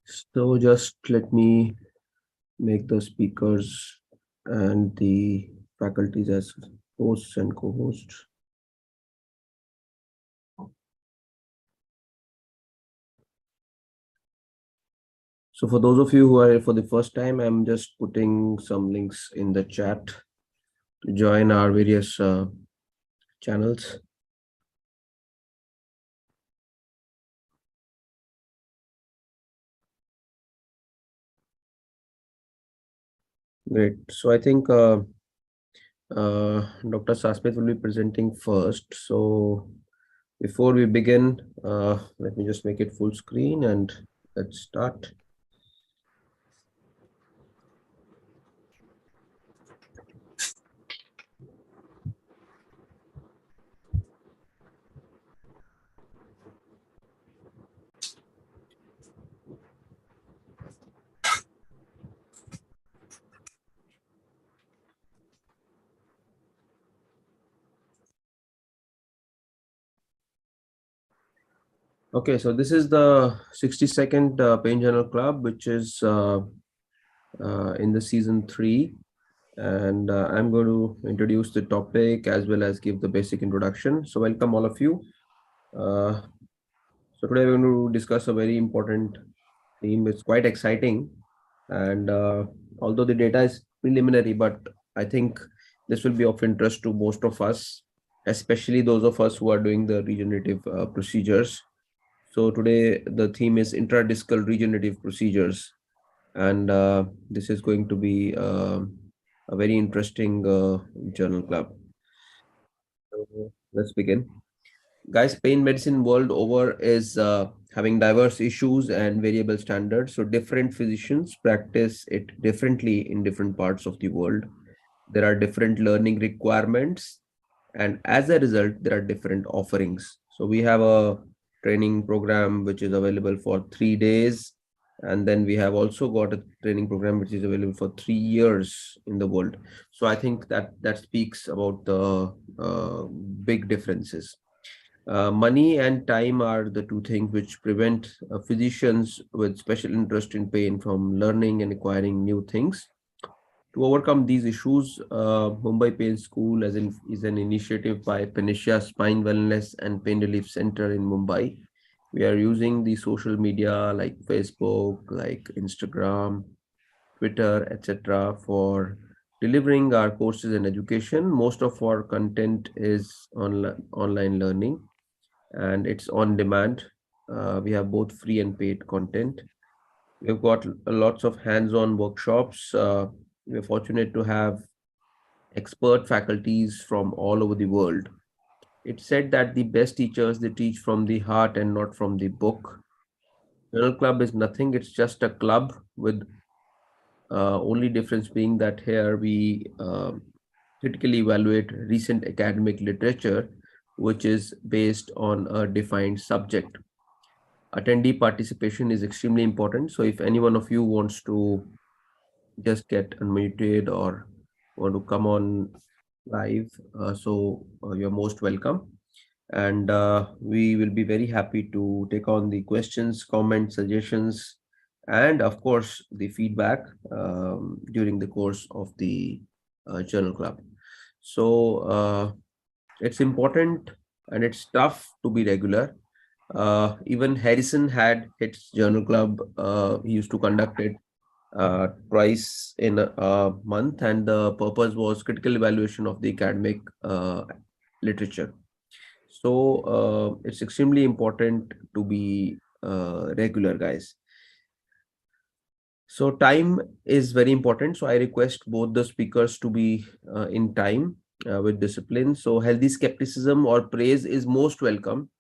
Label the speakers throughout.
Speaker 1: So just let me make the speakers and the faculties as hosts and co-hosts. So for those of you who are here for the first time, I'm just putting some links in the chat to join our various channels. Great. So I think Dr. Sasmit will be presenting first. So before we begin, let me just make it full screen and let's start. Okay, so this is the 60-second Pain Journal Club, which is in the season 3. And I'm going to introduce the topic as well as give the basic introduction. So welcome all of you. So today we're going to discuss a very important theme. It's quite exciting. And although the data is preliminary, but I think this will be of interest to most of us, especially those of us who are doing the regenerative procedures. So today the theme is intradiscal regenerative procedures, and this is going to be a very interesting journal club. So let's begin. Guys, pain medicine world over is having diverse issues and variable standards. So different physicians practice it differently in different parts of the world. There are different learning requirements, and as a result, there are different offerings. So we have a training program which is available for 3 days. And then we have also got a training program which is available for 3 years in the world. So I think that speaks about the big differences. Money and time are the two things which prevent physicians with special interest in pain from learning and acquiring new things. To overcome these issues, Mumbai Pain School is an initiative by Panacea Spine Wellness and Pain Relief Center in Mumbai. We are using the social media like Facebook, like Instagram, Twitter, etc. for delivering our courses and education. Most of our content is online learning, and it's on demand. We have both free and paid content. We've got lots of hands-on workshops. We're fortunate to have expert faculties from all over the world. It's said that the best teachers, they teach from the heart and not from the book. Journal Club is nothing. It's just a club with only difference being that here we critically evaluate recent academic literature, which is based on a defined subject. Attendee participation is extremely important. So if any one of you wants to just get unmuted or want to come on live, you're most welcome. And we will be very happy to take on the questions, comments, suggestions, and of course the feedback during the course of the journal club. So it's important and it's tough to be regular. Even Harrison had its journal club. He used to conduct it twice in a month, and the purpose was critical evaluation of the academic literature. So it's extremely important to be regular, guys. So time is very important. So I request both the speakers to be in time with discipline. So healthy skepticism or praise is most welcome.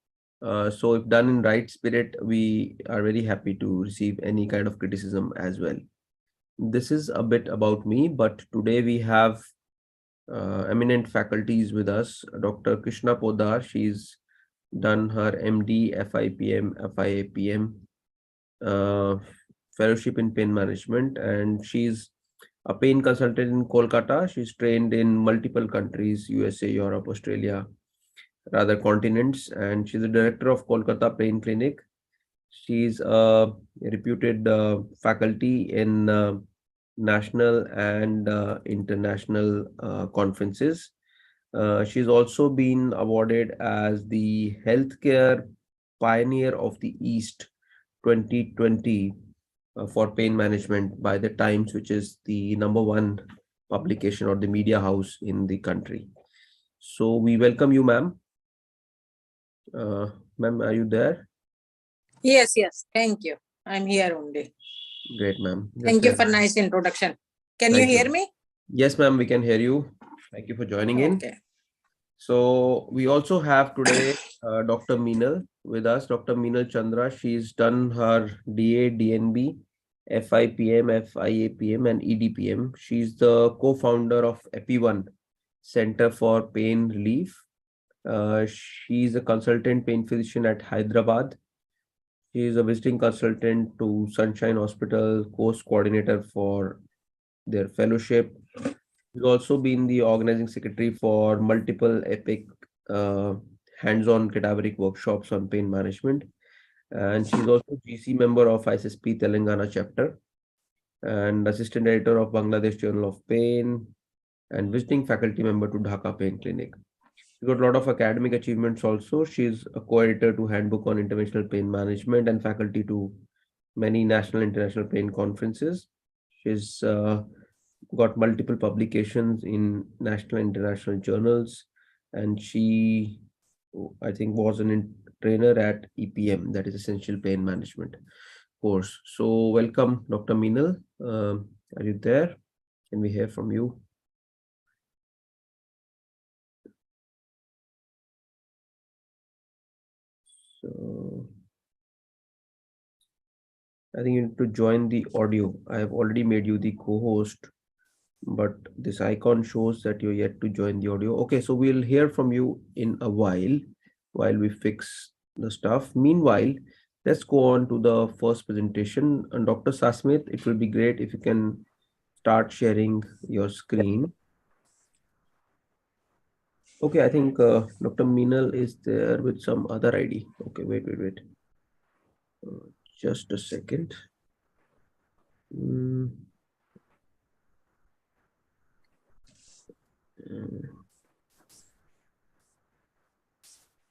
Speaker 1: So if done in right spirit, we are very happy to receive any kind of criticism as well. This is a bit about me, but today we have eminent faculties with us. Dr. Krishna Poddar, she's done her MD, FIPM, FIAPM, fellowship in pain management, and she's a pain consultant in Kolkata. She's trained in multiple countries, USA, Europe, Australia, rather continents, and she's the director of Kolkata Pain Clinic. She's a reputed faculty in national and international conferences. She's also been awarded as the Healthcare Pioneer of the East 2020 for pain management by the Times, which is the number one publication or the media house in the country. So we welcome you, ma'am. Ma'am, are you there?
Speaker 2: Yes, yes. Thank you. I'm here only.
Speaker 1: Great, ma'am.
Speaker 2: Thank you for nice introduction. Can you
Speaker 1: Thank
Speaker 2: hear
Speaker 1: you.
Speaker 2: me?
Speaker 1: Yes, ma'am, we can hear you. Thank you for joining in.
Speaker 2: Okay.
Speaker 1: So we also have today Dr. Minal with us, Dr. Minal Chandra. She's done her DA, DNB, FIPM, FIAPM, and EDPM. She's the co-founder of Epione Center for Pain Relief. She's a consultant pain physician at Hyderabad. She is a visiting consultant to Sunshine Hospital, course coordinator for their fellowship. She's also been the organizing secretary for multiple EPIC hands-on cadaveric workshops on pain management. And she's also GC member of ISSP Telangana chapter and assistant editor of Bangladesh Journal of Pain and visiting faculty member to Dhaka Pain Clinic. She's got a lot of academic achievements also. She's a co-editor to Handbook on Interventional Pain Management and faculty to many national and international pain conferences. She's got multiple publications in national and international journals, and she, I think, was an trainer at EPM, that is Essential Pain Management course. So welcome, Dr. Minal. Are you there? Can we hear from you? So I think you need to join the audio. I have already made you the co-host, but this icon shows that you're yet to join the audio. Okay, so we'll hear from you in a while we fix the stuff. Meanwhile, let's go on to the first presentation. And Dr. Sasmit, it will be great if you can start sharing your screen. Okay, I think Dr. Minal is there with some other ID. Okay, wait. Just a second.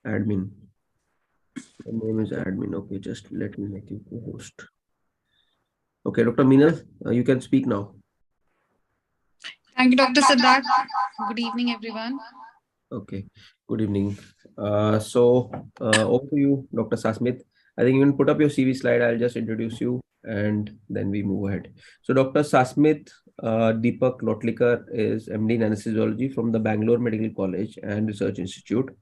Speaker 1: Admin. The name is admin. Okay, just let me make you co-host. Okay, Dr. Minal, you can speak now.
Speaker 3: Thank you, Dr. Siddharth. Good evening, everyone.
Speaker 1: Okay, good evening. So over to you, Dr. Sasmit. I think you can put up your CV slide. I'll just introduce you and then we move ahead. So Dr. Sasmit Deepak Lotliker is MD in anesthesiology from the Bangalore Medical College and Research Institute.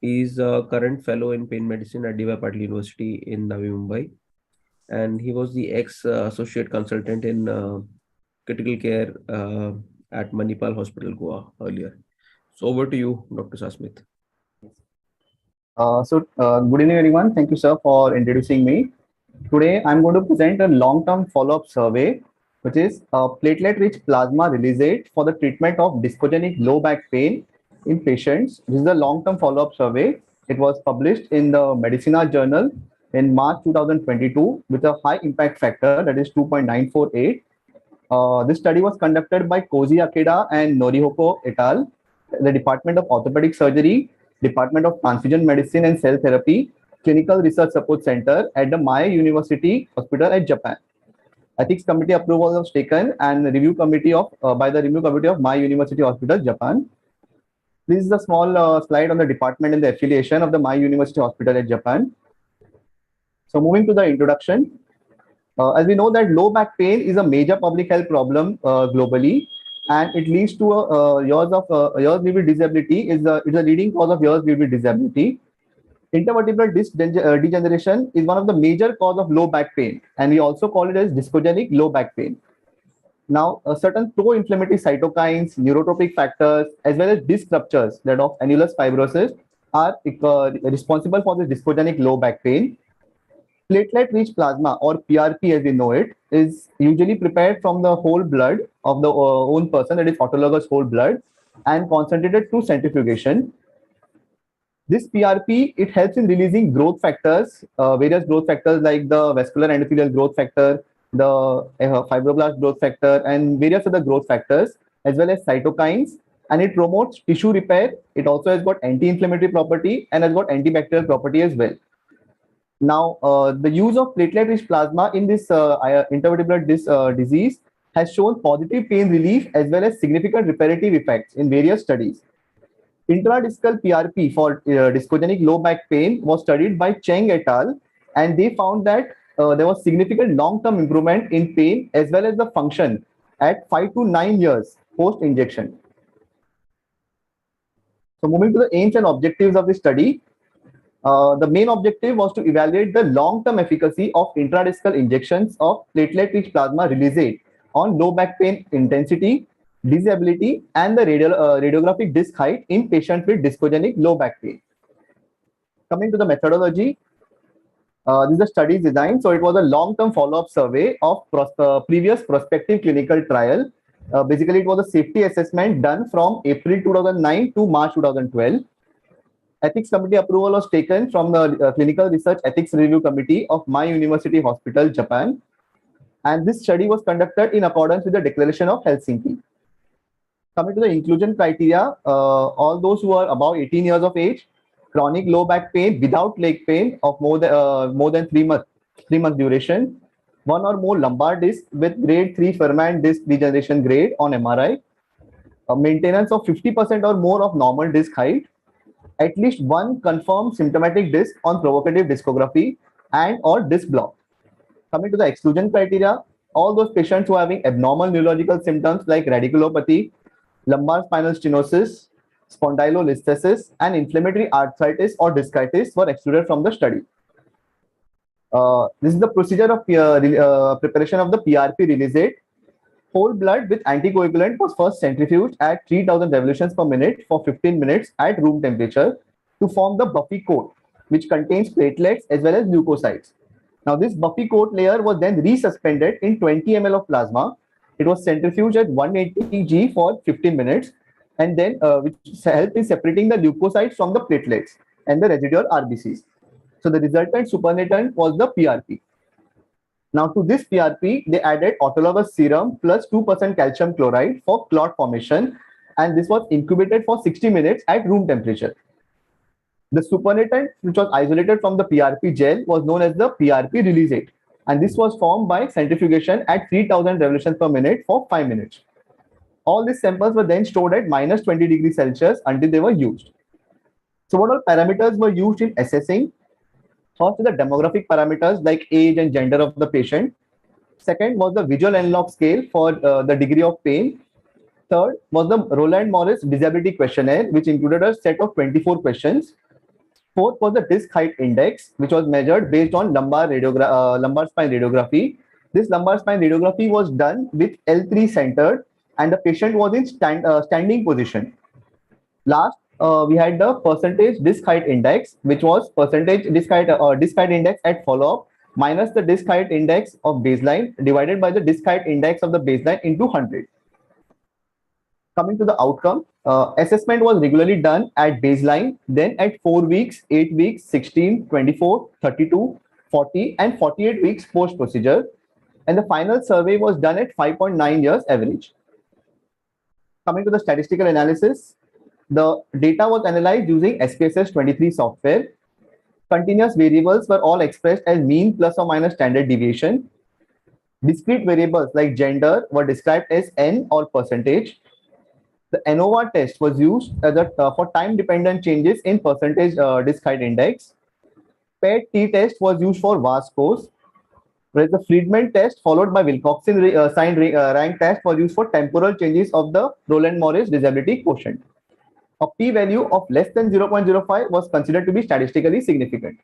Speaker 1: He's a current fellow in pain medicine at DYPU University in Navi Mumbai. And he was the ex-associate consultant in critical care at Manipal Hospital, Goa earlier. So over to you, Dr. Sasmit.
Speaker 4: Good evening, everyone. Thank you, sir, for introducing me. Today, I'm going to present a long-term follow-up survey, which is platelet-rich plasma released for the treatment of discogenic low back pain in patients. This is a long-term follow-up survey. It was published in the Medicina Journal in March 2022 with a high impact factor, that is 2.948. This study was conducted by Koji Akeda and Norihoko et al., the Department of Orthopedic Surgery, Department of Transfusion Medicine and Cell Therapy, Clinical Research Support Center at the Maya University Hospital at Japan. Ethics committee approval was taken and review committee of by the review committee of Maya University Hospital, Japan. This is a small slide on the department and the affiliation of the Maya University Hospital at Japan. So moving to the introduction. As we know that low back pain is a major public health problem globally, and it leads to years-lived disability. Is a leading cause of years-lived disability. Intervertebral disc degeneration is one of the major cause of low back pain, and we also call it as discogenic low back pain. Now, certain pro-inflammatory cytokines, neurotropic factors, as well as disc ruptures that of annulus fibrosis are responsible for this discogenic low back pain. Platelet-rich plasma, or PRP as we know it, is usually prepared from the whole blood of the own person, that is autologous whole blood, and concentrated through centrifugation. This PRP, it helps in releasing growth factors, various growth factors like the vascular endothelial growth factor, the fibroblast growth factor, and various other growth factors, as well as cytokines. And it promotes tissue repair. It also has got anti-inflammatory property and has got antibacterial property as well. Now, the use of platelet-rich plasma in this intervertebral disease has shown positive pain relief as well as significant reparative effects in various studies. Intradiscal PRP for discogenic low back pain was studied by Cheng et al. And they found that there was significant long-term improvement in pain as well as the function at 5 to 9 years post-injection. So moving to the aims and objectives of the study, the main objective was to evaluate the long-term efficacy of intradiscal injections of platelet-rich plasma releasate on low back pain intensity, disability, and the radiographic disc height in patients with discogenic low back pain. Coming to the methodology, this is the study design. So it was a long-term follow-up survey of previous prospective clinical trial. Basically, it was a safety assessment done from April 2009 to March 2012. Ethics committee approval was taken from the Clinical Research Ethics Review Committee of My University Hospital, Japan. And this study was conducted in accordance with the Declaration of Helsinki. Coming to the inclusion criteria, all those who are above 18 years of age, chronic low back pain without leg pain of more than 3 month duration, one or more lumbar disc with grade 3 Fermat disc degeneration grade on MRI, maintenance of 50% or more of normal disc height, at least one confirmed symptomatic disc on provocative discography and or disc block. Coming to the exclusion criteria, all those patients who are having abnormal neurological symptoms like radiculopathy, lumbar spinal stenosis, spondylolisthesis, and inflammatory arthritis or discitis were excluded from the study. This is the procedure of preparation of the PRP releasate. Whole blood with anticoagulant was first centrifuged at 3000 revolutions per minute for 15 minutes at room temperature to form the buffy coat, which contains platelets as well as leukocytes. Now, this buffy coat layer was then resuspended in 20 ml of plasma. It was centrifuged at 180 G for 15 minutes, and then which helped in separating the leukocytes from the platelets and the residual RBCs. So the resultant supernatant was the PRP. Now, to this PRP, they added autologous serum plus 2% calcium chloride for clot formation, and this was incubated for 60 minutes at room temperature. The supernatant, which was isolated from the PRP gel, was known as the PRP releasate, and this was formed by centrifugation at 3000 revolutions per minute for 5 minutes. All these samples were then stored at minus 20 degrees Celsius until they were used. So what all parameters were used in assessing? First, the demographic parameters like age and gender of the patient. Second was the visual analog scale for the degree of pain. Third was the Roland Morris Disability Questionnaire, which included a set of 24 questions. Fourth was the disc height index, which was measured based on lumbar spine radiography. This lumbar spine radiography was done with L3 centered, and the patient was in standing position. Last, we had the percentage disc height index, which was percentage disc height index at follow-up minus the disc height index of baseline divided by the disc height index of the baseline into 100. Coming to the outcome, assessment was regularly done at baseline, then at 4 weeks, 8 weeks, 16, 24, 32, 40, and 48 weeks post-procedure. And the final survey was done at 5.9 years average. Coming to the statistical analysis, the data was analyzed using SPSS 23 software. Continuous variables were all expressed as mean plus or minus standard deviation. Discrete variables like gender were described as N or percentage. The ANOVA test was used as for time-dependent changes in percentage disc height index. Paired T test was used for VAS scores, whereas the Friedman test followed by Wilcoxon sign rank test was used for temporal changes of the Roland-Morris disability quotient. A p-value of less than 0.05 was considered to be statistically significant.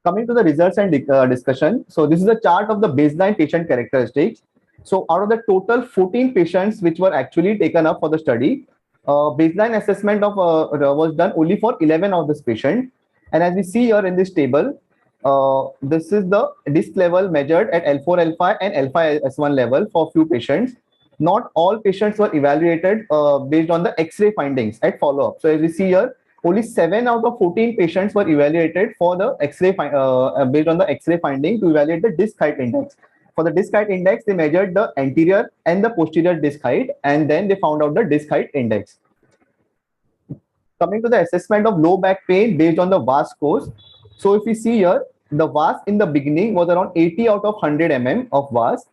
Speaker 4: Coming to the results and discussion. So this is a chart of the baseline patient characteristics. So out of the total 14 patients which were actually taken up for the study, baseline assessment of was done only for 11 of this patient. And as we see here in this table, this is the disc level measured at L4, L5 and L5 S1 level for few patients. Not all patients were evaluated based on the X-ray findings at follow-up. So as we see here, only 7 out of 14 patients were evaluated for the X-ray based on the X-ray finding to evaluate the disc height index. For the disc height index, they measured the anterior and the posterior disc height, and then they found out the disc height index. Coming to the assessment of low back pain based on the VAS scores. So if we see here, the VAS in the beginning was around 80 out of 100 mm of VAS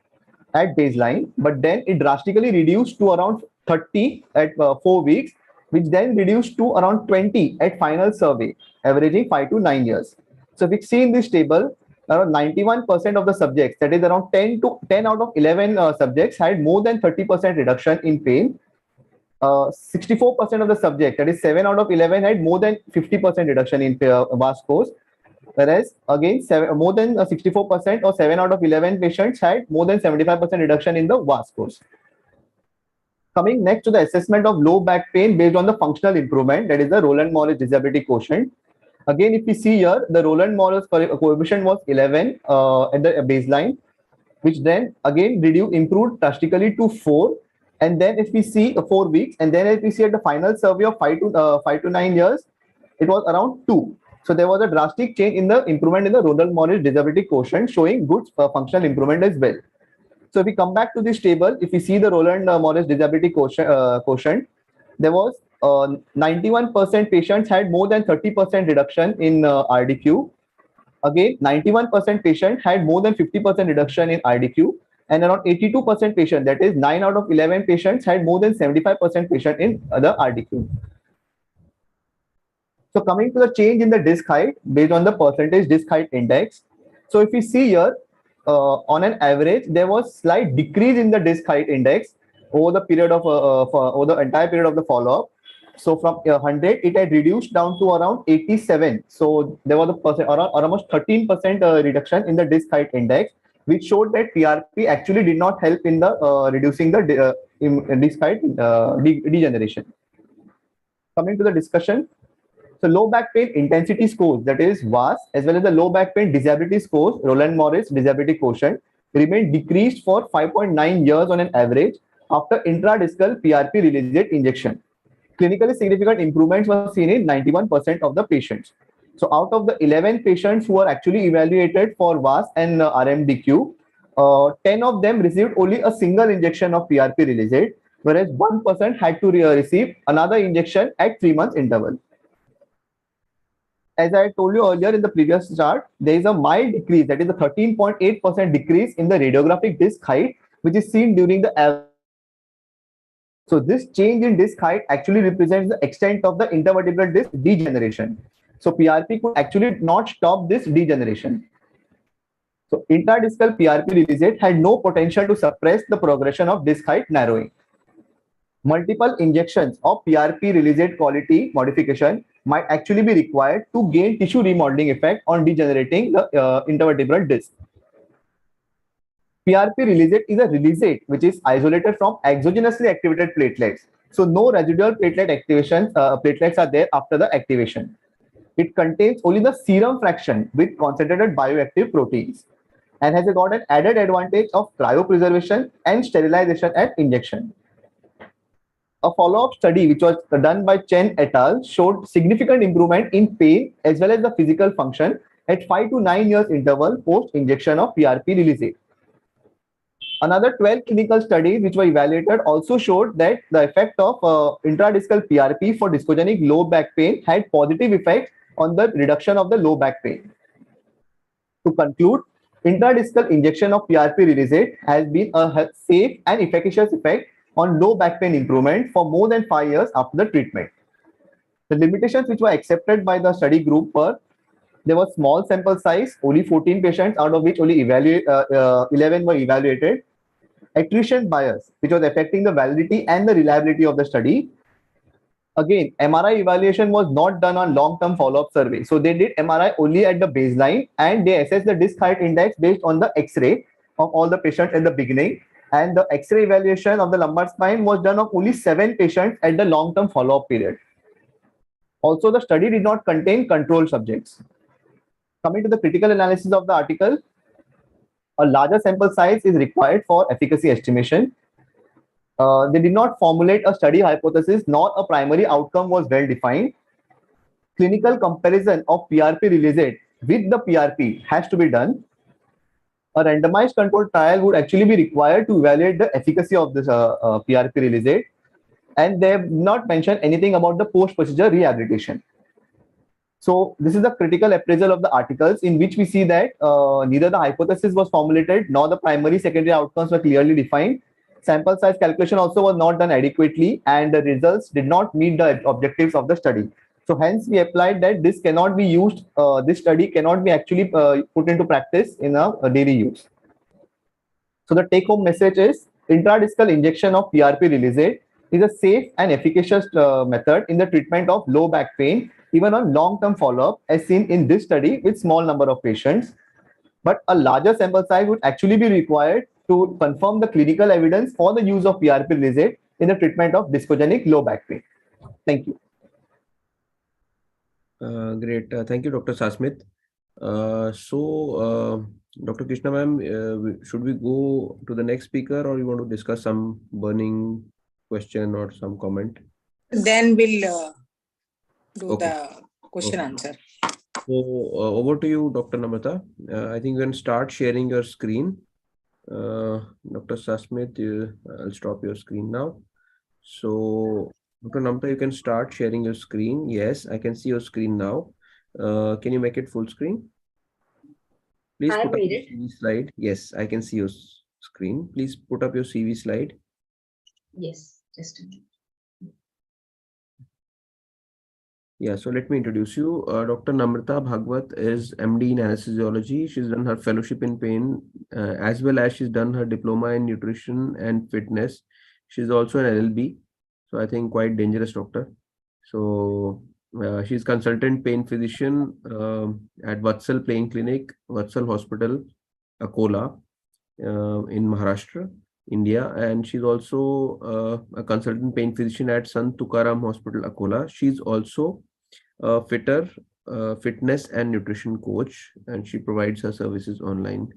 Speaker 4: at baseline, but then it drastically reduced to around 30 at 4 weeks, which then reduced to around 20 at final survey, averaging 5 to 9 years. So if we see in this table, around 91% of the subjects, that is around 10 out of 11 subjects, had more than 30% reduction in pain. 64% of the subjects, that is 7 out of 11, had more than 50% reduction in VAS scores. Whereas again, more than 64% or 7 out of 11 patients had more than 75% reduction in the VAS scores. Coming next to the assessment of low back pain based on the functional improvement, that is the Rowland-Morris disability quotient. Again, if we see here, the Rowland-Morris coefficient was 11 at the baseline, which then again improved drastically to 4. And then if we see 4 weeks, and then if we see at the final survey of 5 to 9 years, it was around 2. So there was a drastic change in the improvement in the Rowland-Morris disability quotient, showing good functional improvement as well. So if we come back to this table, if we see the Rowland-Morris disability quotient, there was 91% patients had more than 30% reduction in RDQ. Again, 91% patients had more than 50% reduction in RDQ, and around 82% patients, that is 9 out of 11 patients, had more than 75% patient in the RDQ. So coming to the change in the disc height based on the percentage disc height index. So if we see here, on an average, there was slight decrease in the disc height index over the period of over the entire period of the follow-up. So from 100, it had reduced down to around 87. So there was almost 13% reduction in the disc height index, which showed that PRP actually did not help in the reducing the disc height degeneration. Coming to the discussion. So low back pain intensity scores, that is VAS, as well as the low back pain disability scores, Rowland-Morris disability quotient, remained decreased for 5.9 years on an average after intradiscal PRP release injection. Clinically significant improvements were seen in 91% of the patients. So out of the 11 patients who were actually evaluated for VAS and RMDQ, 10 of them received only a single injection of PRP release, whereas 1% had to receive another injection at 3 months interval. As I told you earlier in the previous chart, there is a mild decrease, that is a 13.8% decrease in the radiographic disc height, which is seen during the average. So this change in disc height actually represents the extent of the intervertebral disc degeneration. So PRP could actually not stop this degeneration. So intradiscal PRP release had no potential to suppress the progression of disc height narrowing. Multiple injections of PRP release quality modification might actually be required to gain tissue remodeling effect on degenerating the intervertebral disc. PRP releasate is a releasate which is isolated from exogenously activated platelets. So no residual platelet activation, platelets are there after the activation. It contains only the serum fraction with concentrated bioactive proteins and has got an added advantage of cryopreservation and sterilization at injection. A follow-up study which was done by Chen et al. Showed significant improvement in pain as well as the physical function at 5 to 9 years interval post-injection of PRP release. Another 12 clinical studies which were evaluated also showed that the effect of intradiscal PRP for discogenic low back pain had positive effects on the reduction of the low back pain. To conclude, intradiscal injection of PRP release has been a safe and efficacious effect on low back pain improvement for more than 5 years after the treatment. The limitations which were accepted by the study group were there was small sample size, only 14 patients, out of which only 11 were evaluated. Attrition bias, which was affecting the validity and the reliability of the study. Again, MRI evaluation was not done on long-term follow-up survey. So they did MRI only at the baseline and they assessed the disc height index based on the X-ray of all the patients at the beginning. And the X-ray evaluation of the lumbar spine was done of only 7 patients at the long-term follow-up period. Also, the study did not contain control subjects. Coming to the critical analysis of the article, a larger sample size is required for efficacy estimation. They did not formulate a study hypothesis, nor a primary outcome was well defined. clinical comparison of PRP release with the PRP has to be done. A randomized controlled trial would actually be required to evaluate the efficacy of this PRP release, and they have not mentioned anything about the post-procedure rehabilitation. So this is a critical appraisal of the articles in which we see that neither the hypothesis was formulated nor the primary secondary outcomes were clearly defined. Sample size calculation also was not done adequately, and the results did not meet the objectives of the study. So hence we applied that this cannot be used, this study cannot be actually put into practice in a daily use. So the take home message is intradiscal injection of PRP release is a safe and efficacious method in the treatment of low back pain, even on long-term follow-up, as seen in this study with small number of patients. But a larger sample size would actually be required to confirm the clinical evidence for the use of PRP release in the treatment of discogenic low back pain. Thank you.
Speaker 1: Great. Thank you, Dr. Sasmit. Dr. Krishna ma'am, should we go to the next speaker, or you want to discuss some burning question or some comment?
Speaker 2: Then we'll do
Speaker 1: Okay.
Speaker 2: the question answer.
Speaker 1: So over to you, Dr. Namrata. I think you can start sharing your screen. Dr. Sasmit, I'll stop your screen now. So Dr. Namrata, you can start sharing your screen. Yes, I can see your screen now. Can you make it full screen? Please put up your CV slide. Yes, I can see your screen. Please put up your CV slide.
Speaker 5: Yes, just a minute.
Speaker 1: Yeah, so let me introduce you. Dr. Namrata Bhagwat is MD in anesthesiology. She's done her fellowship in pain as well as she's done her diploma in nutrition and fitness. She's also an LLB. So I think quite dangerous doctor. So she's consultant pain physician at Vatsal Plain Clinic, Vatsal Hospital, Akola in Maharashtra, India. And she's also a consultant pain physician at Sant Tukaram Hospital, Akola. She's also a fitness and nutrition coach, and she provides her services online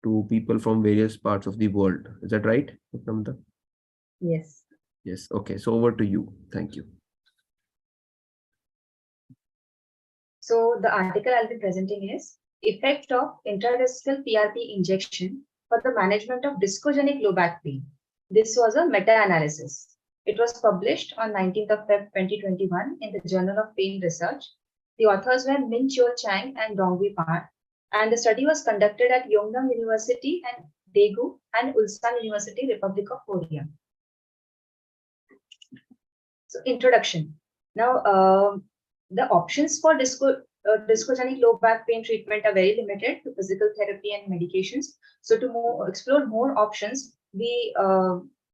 Speaker 1: to people from various parts of the world. Is that right, Namrata?
Speaker 5: Yes.
Speaker 1: Yes. Okay. So over to you. Thank you.
Speaker 5: So the article I'll be presenting is Effect of Intradiscal PRP Injection for the Management of Discogenic Low Back Pain. This was a meta-analysis. It was published on 19th of Feb 2021 in the Journal of Pain Research. The authors were Min Chol Chang and Dongwi Park, and the study was conducted at Yongnam University and Daegu and Ulsan University, Republic of Korea. So introduction. Now, the options for discogenic low back pain treatment are very limited to physical therapy and medications. So to explore more options, we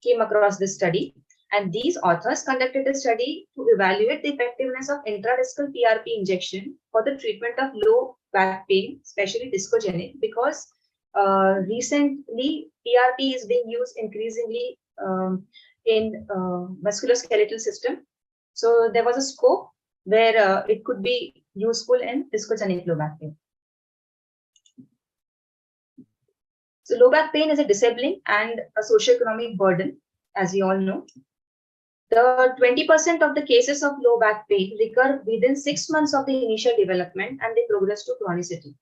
Speaker 5: came across this study. And these authors conducted a study to evaluate the effectiveness of intradiscal PRP injection for the treatment of low back pain, especially discogenic, because recently PRP is being used increasingly in musculoskeletal system. So there was a scope where it could be useful in discogenic low back pain. So low back pain is a disabling and a socioeconomic burden, as we all know. The 20% of the cases of low back pain recur within 6 months of the initial development and they progress to chronicity.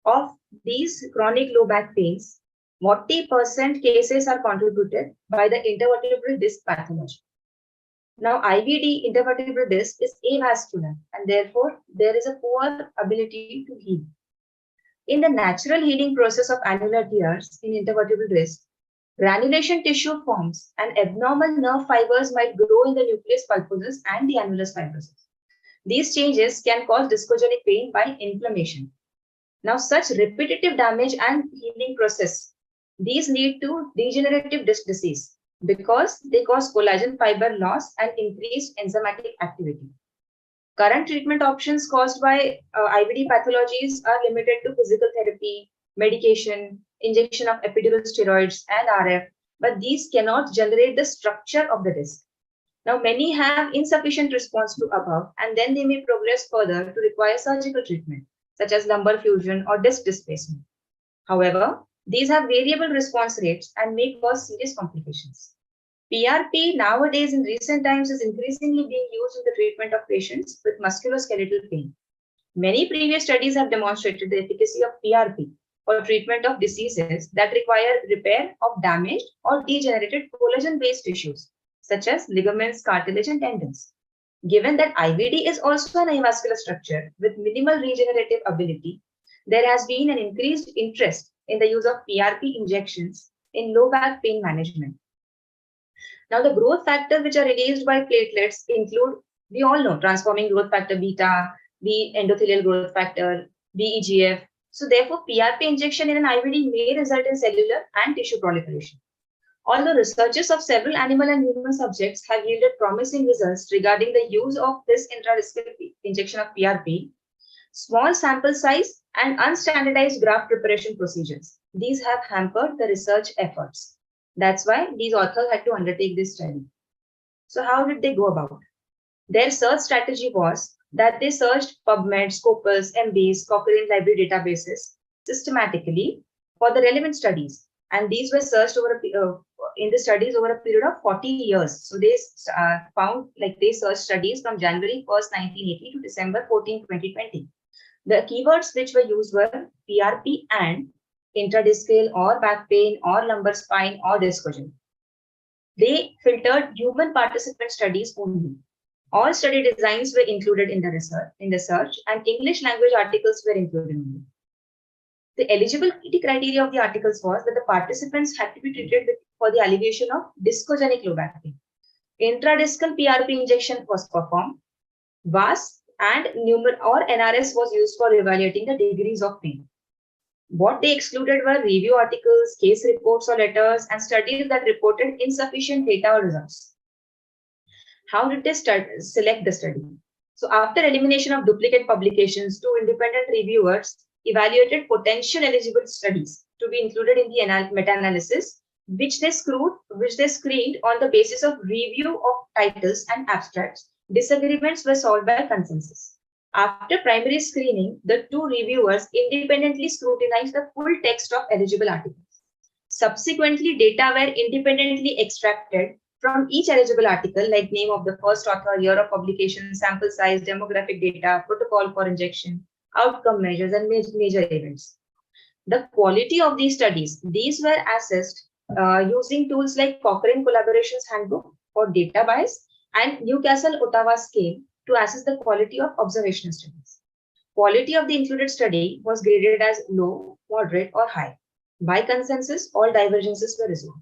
Speaker 5: Of these chronic low back pains, 40% cases are contributed by the intervertebral disc pathology. Now, IVD, intervertebral disc, is avascular and therefore there is a poor ability to heal. In the natural healing process of annular tears in intervertebral disc, granulation tissue forms and abnormal nerve fibers might grow in the nucleus pulposus and the annulus fibrosus. These changes can cause discogenic pain by inflammation. Now, such repetitive damage and healing process, these lead to degenerative disc disease because they cause collagen fiber loss and increased enzymatic activity. Current treatment options caused by IVD pathologies are limited to physical therapy, medication, injection of epidural steroids and RF, but these cannot generate the structure of the disc. Now, many have insufficient response to above, and then they may progress further to require surgical treatment, such as lumbar fusion or disc displacement. However, these have variable response rates and may cause serious complications. PRP nowadays in recent times is increasingly being used in the treatment of patients with musculoskeletal pain. Many previous studies have demonstrated the efficacy of PRP for treatment of diseases that require repair of damaged or degenerated collagen-based tissues, such as ligaments, cartilage, and tendons. Given that IBD is also an avascular structure with minimal regenerative ability, there has been an increased interest in the use of PRP injections in low back pain management. Now, the growth factors which are released by platelets include, we all know, transforming growth factor beta, B endothelial growth factor, BEGF. So therefore, PRP injection in an IBD may result in cellular and tissue proliferation. Although researches of several animal and human subjects have yielded promising results regarding the use of this intradiscal injection of PRP, small sample size and unstandardized graft preparation procedures, these have hampered the research efforts. That's why these authors had to undertake this study. So how did they go about it? Their search strategy was that they searched PubMed, Scopus, M.B.B.S, Cochrane library databases systematically for the relevant studies. And these were searched over in the studies over a period of 40 years. So they found, like they searched studies from January 1st, 1980 to December 14, 2020. The keywords which were used were PRP and intradiscal or back pain or lumbar spine or discogen. They filtered human participant studies only. All study designs were included in the search, and English language articles were included only. The eligibility criteria of the articles was that the participants had to be treated for the alleviation of discogenic low back pain. Intradiscal PRP injection was performed. VAS and NRS was used for evaluating the degrees of pain. What they excluded were review articles, case reports or letters, and studies that reported insufficient data or results. How did they select the study? So after elimination of duplicate publications, 2 independent reviewers evaluated potential eligible studies to be included in the meta-analysis, which they screened on the basis of review of titles and abstracts. Disagreements were solved by consensus. After primary screening, the 2 reviewers independently scrutinized the full text of eligible articles. Subsequently, data were independently extracted from each eligible article, like name of the first author, year of publication, sample size, demographic data, protocol for injection, outcome measures, and major events. The quality of these studies, these were assessed using tools like Cochrane Collaborations Handbook for data bias and Newcastle-Ottawa scale to assess the quality of observational studies. Quality of the included study was graded as low, moderate, or high. By consensus, all divergences were resolved.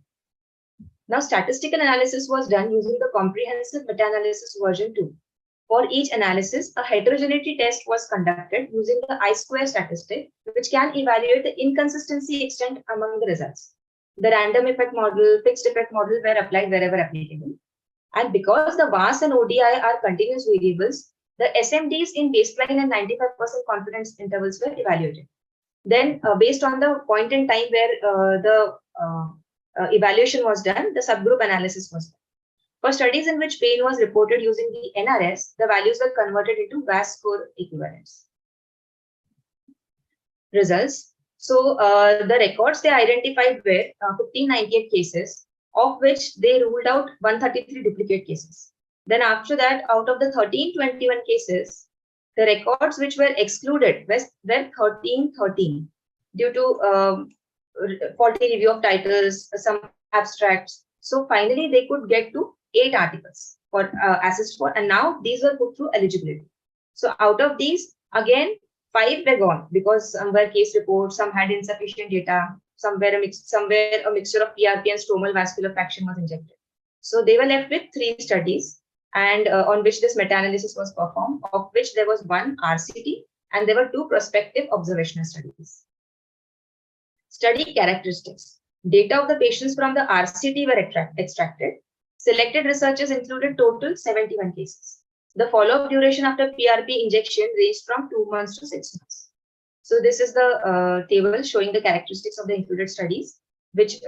Speaker 5: Now, statistical analysis was done using the comprehensive meta-analysis version 2. For each analysis, a heterogeneity test was conducted using the I-square statistic, which can evaluate the inconsistency extent among the results. The random effect model, fixed effect model were applied wherever applicable. And because the VAS and ODI are continuous variables, the SMDs in baseline and 95% confidence intervals were evaluated. Then, based on the point in time where the evaluation was done, the subgroup analysis was done. For studies in which pain was reported using the NRS, the values were converted into VAS score equivalents. Results. So, the records they identified were 1598 cases, of which they ruled out 133 duplicate cases. Then after that, out of the 1321 cases, the records which were excluded were 1313 due to faulty review of titles, some abstracts. So finally, they could get to 8 articles for assessed for, and now these were put through eligibility. So out of these, again, 5 were gone because some were case reports, some had insufficient data, somewhere a mixture of PRP and stromal vascular fraction was injected. So they were left with 3 studies, and on which this meta-analysis was performed, of which there was 1 RCT and there were 2 prospective observational studies. Study characteristics. Data of the patients from the RCT were extracted. Selected researchers included total 71 cases. The follow-up duration after PRP injection ranged from 2 months to 6 months. So this is the table showing the characteristics of the included studies, which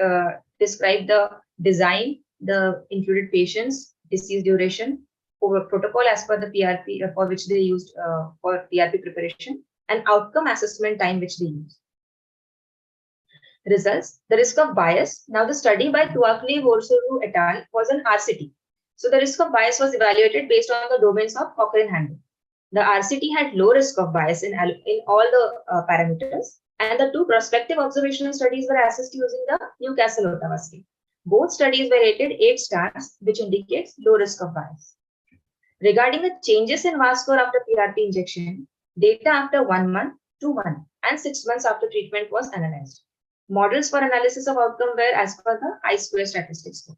Speaker 5: describe the design, the included patients, disease duration, over protocol as per the PRP for which they used for PRP preparation, and outcome assessment time which they used. Results, the risk of bias. Now the study by Tuakli, Worsuru et al. Was an RCT. So the risk of bias was evaluated based on the domains of Cochrane-Handel. The RCT had low risk of bias in all the parameters, and the two prospective observational studies were assessed using the Newcastle-Ottawa scale. Both studies were rated 8 stars, which indicates low risk of bias. Regarding the changes in VAS score after PRP injection, data after 1 month, 2 months, and 6 months after treatment was analyzed. Models for analysis of outcome were as per the I-square statistics score.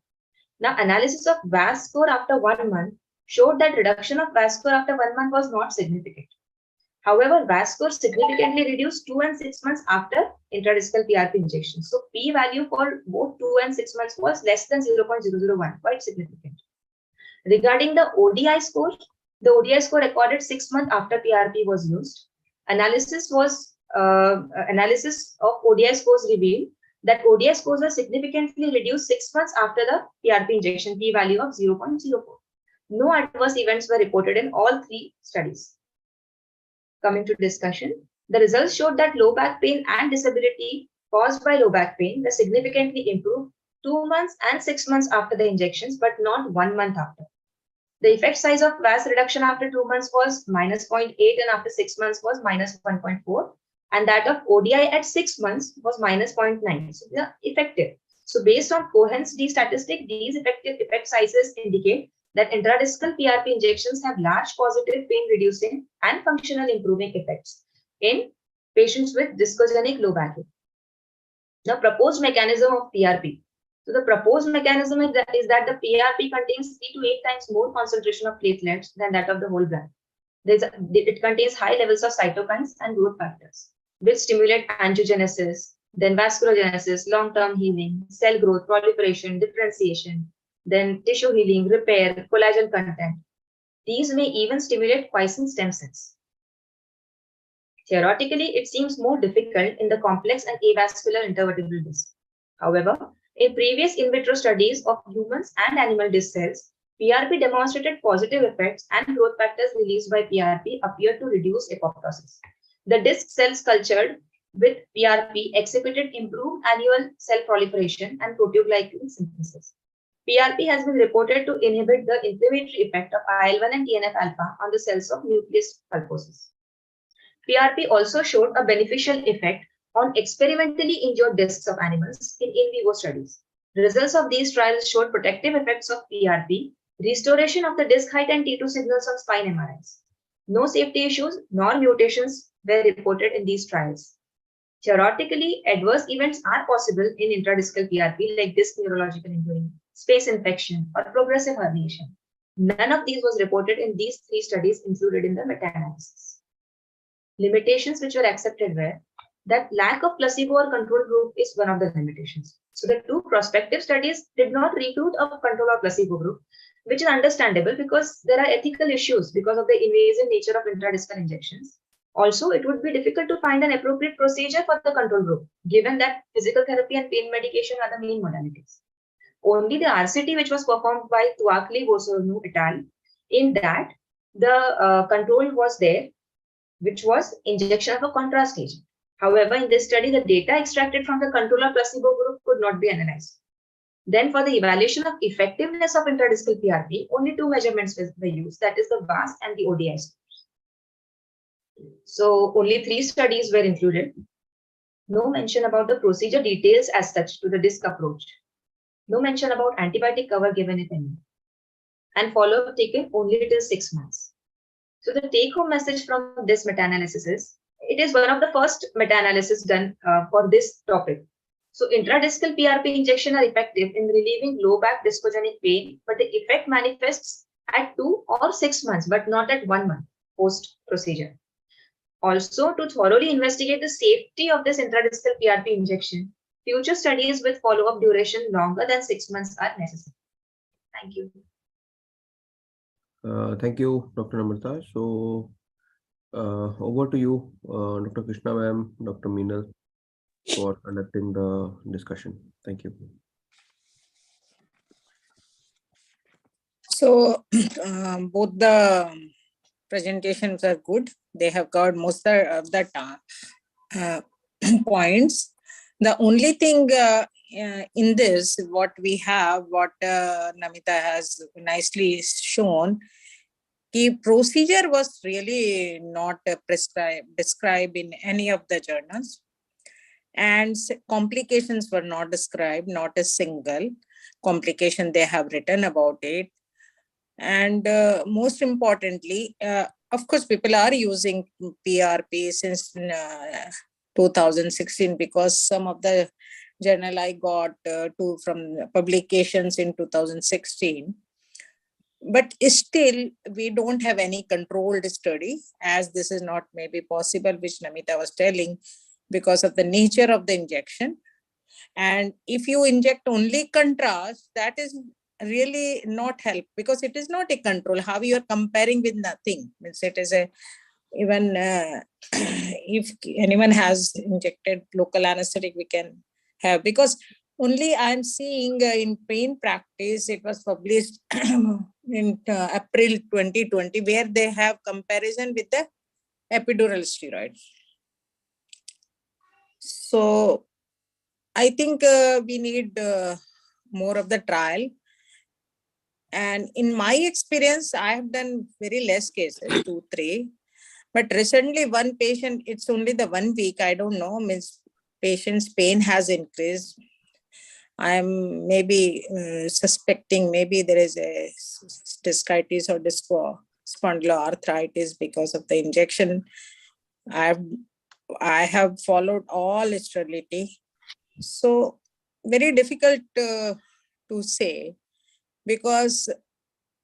Speaker 5: Now, analysis of VAS score after 1 month showed that reduction of VAS score after 1 month was not significant. However, VAS score significantly reduced 2 and 6 months after intradiscal PRP injection. So, p-value for both 2 and 6 months was less than 0.001, quite significant. Regarding the ODI score, the ODI score recorded 6 months after PRP was used. Analysis of ODI scores revealed that ODI scores are significantly reduced 6 months after the PRP injection, p-value of 0.04. No adverse events were reported in all 3 studies. Coming to discussion, the results showed that low back pain and disability caused by low back pain were significantly improved 2 months and 6 months after the injections, but not 1 month after. The effect size of VAS reduction after 2 months was -0.8 and after 6 months was -1.4, and that of ODI at 6 months was -0.9. So they are effective. So based on Cohen's D statistic, these effective effect sizes indicate that intradiscal PRP injections have large positive pain reducing and functional improving effects in patients with discogenic low back pain. Now, proposed mechanism of PRP. So the proposed mechanism is that the PRP contains 3 to 8 times more concentration of platelets than that of the whole blood. It contains high levels of cytokines and growth factors, which stimulate angiogenesis, then vasculogenesis, long-term healing, cell growth, proliferation, differentiation, then tissue healing, repair, collagen content. These may even stimulate quiescent stem cells. Theoretically, it seems more difficult in the complex and avascular intervertebral disc. However, in previous in vitro studies of humans and animal disc cells, PRP demonstrated positive effects and growth factors released by PRP appeared to reduce apoptosis. The disc cells cultured with PRP exhibited improved annual cell proliferation and proteoglycan synthesis. PRP has been reported to inhibit the inflammatory effect of IL-1 and TNF-alpha on the cells of nucleus pulposus. PRP also showed a beneficial effect on experimentally injured discs of animals in vivo studies. The results of these trials showed protective effects of PRP, restoration of the disc height and T2 signals on spine MRIs. No safety issues nor mutations were reported in these trials. Theoretically, adverse events are possible in intradiscal PRP like disc neurological injury, space infection, or progressive herniation. None of these was reported in these 3 studies included in the meta-analysis. Limitations which were accepted were that lack of placebo or control group is one of the limitations. So the 2 prospective studies did not recruit a control or placebo group, which is understandable because there are ethical issues because of the invasive nature of intradiscal injections. Also, it would be difficult to find an appropriate procedure for the control group, given that physical therapy and pain medication are the main modalities. Only the RCT, which was performed by Tuakli, Wosornu et al., in that the control was there, which was injection of a contrast agent. However, in this study, the data extracted from the control or placebo group could not be analyzed. Then for the evaluation of effectiveness of intradiscal PRP, only 2 measurements were used, that is the VAS and the ODI scores. So only 3 studies were included. No mention about the procedure details as such to the disc approach. No mention about antibiotic cover given if any. And follow-up taken only till 6 months. So the take-home message from this meta-analysis is, it is one of the first meta-analysis done for this topic. So intradiscal PRP injection are effective in relieving low back discogenic pain, but the effect manifests at 2 or 6 months, but not at 1 month post-procedure. Also, to thoroughly investigate the safety of this intradiscal PRP injection, future studies with follow-up duration longer than 6 months are necessary. Thank you.
Speaker 1: Thank you, Dr. Namrata. So, over to you, Dr. Krishna ma'am, Dr. Minal, for conducting the discussion. Thank you.
Speaker 2: So both the presentations are good. They have covered most of the points. The only thing in this, what we have, what Namita has nicely shown, the procedure was really not described in any of the journals, and complications were not described, not a single complication they have written about it. And most importantly, of course, people are using PRP since 2016, because some of the journal I got from publications in 2016. But still, we don't have any controlled study, as this is not maybe possible, which Namita was telling, because of the nature of the injection. And if you inject only contrast, that is really not help, because it is not a control. How you are comparing with nothing? Means it is a, even if anyone has injected local anesthetic, we can have, because only I'm seeing in pain practice, it was published in April 2020, where they have comparison with the epidural steroid. So I think we need more of the trial. And in my experience, I have done very less cases, 2, 3. But recently, one patient, it's only the 1 week, I don't know, means patient's pain has increased. I'm maybe suspecting maybe there is a discitis or spondyloarthritis because of the injection. I have followed all sterility. So very difficult to say, because